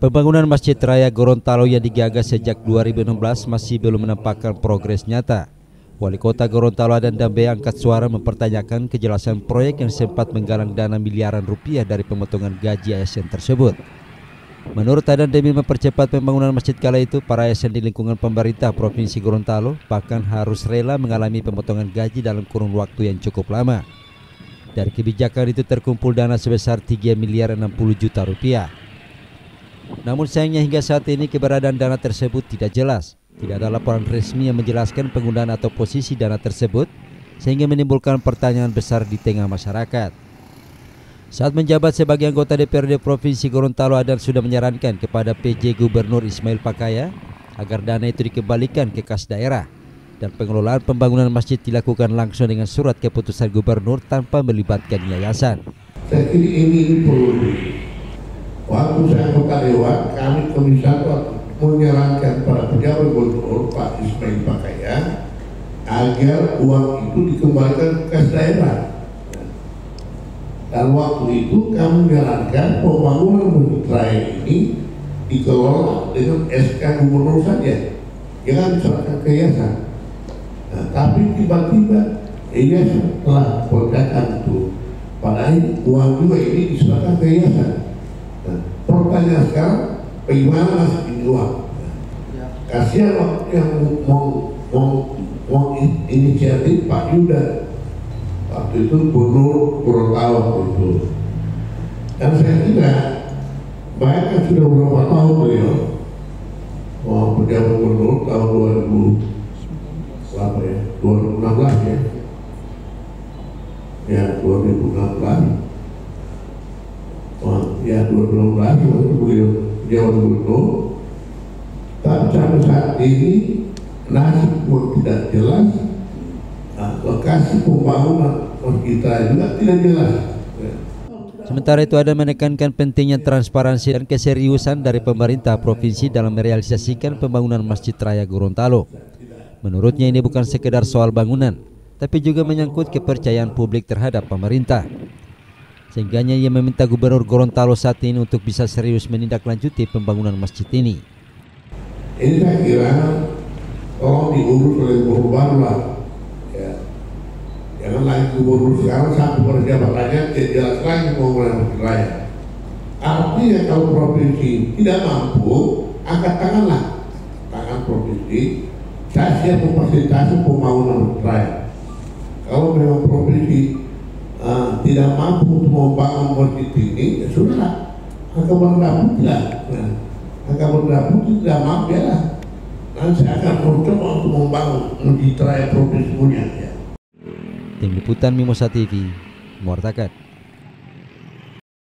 Pembangunan Masjid Raya Gorontalo yang digagas sejak 2016 masih belum menampakkan progres nyata. Wali Kota Gorontalo Adan Dambe angkat suara mempertanyakan kejelasan proyek yang sempat menggalang dana miliaran rupiah dari pemotongan gaji ASN tersebut. Menurut Adan, demi mempercepat pembangunan masjid kala itu, para ASN di lingkungan pemerintah Provinsi Gorontalo bahkan harus rela mengalami pemotongan gaji dalam kurun waktu yang cukup lama. Dari kebijakan itu terkumpul dana sebesar 3 miliar 60 juta rupiah. Namun sayangnya hingga saat ini keberadaan dana tersebut tidak jelas. Tidak ada laporan resmi yang menjelaskan penggunaan atau posisi dana tersebut, sehingga menimbulkan pertanyaan besar di tengah masyarakat. Saat menjabat sebagai anggota DPRD Provinsi Gorontalo, Adan sudah menyarankan kepada PJ Gubernur Ismail Pakaya agar dana itu dikembalikan ke kas daerah dan pengelolaan pembangunan masjid dilakukan langsung dengan surat keputusan gubernur tanpa melibatkan yayasan. Saya kira ini perlu. Waktu saya anggota dewan, kami Komisi 1 menyarankan pada pejabat gubernur Pak Ismail Pakaya agar uang itu dikembalikan ke kas daerah. Dan waktu itu kami menyarankan pembangunan masjid raya ini dikelola dengan SK gubernur saja, jangan diserahkan ke yayasan. Nah, tapi tiba-tiba yayasan telah berkata itu, padahal uang juga ini diserahkan ke yayasan. Nah, pertanyaan sekarang, bagaimana nasib ini uang? Kasihan waktu yang mau inisiatif Pak Yuda, waktu itu Gubernur Gorontalo itu. Dan saya kira, bayangkan sudah beberapa tahun beliau pejabat gubernur tahun 2016 ya. Ya 2016. Ya 2016 waktu beliau pejabat gubernur. Tapi sampai saat ini nasib pun tidak jelas. Lokasi pembangunan kita juga tidak jelas. Sementara itu, ada menekankan pentingnya transparansi dan keseriusan dari pemerintah provinsi dalam merealisasikan pembangunan Masjid Raya Gorontalo. Menurutnya ini bukan sekedar soal bangunan, tapi juga menyangkut kepercayaan publik terhadap pemerintah. Sehingganya ia meminta Gubernur Gorontalo saat ini untuk bisa serius menindaklanjuti pembangunan masjid ini. Ini saya kira tolong diurus oleh gubernur baru lah. Ya. Jangan lagi gubernur sekarang sampai perjabatannya tidak jelas lagi pembangunan masjid raya. Artinya kalau provinsi tidak mampu, angkat tanganlah tangan provinsi. Saya siap memfasilitasi pembangunan masjid raya. Kalau memang provinsi tidak mampu untuk membangun masjid ini, ya sudahlah, angka berdapur tidak. Angka berdapur tidak mampu ya lah. Nanti saya akan mencoba untuk membangun masjid raya provinsi punya. Ya. Tim Liputan Mimosa TV, Muartakat.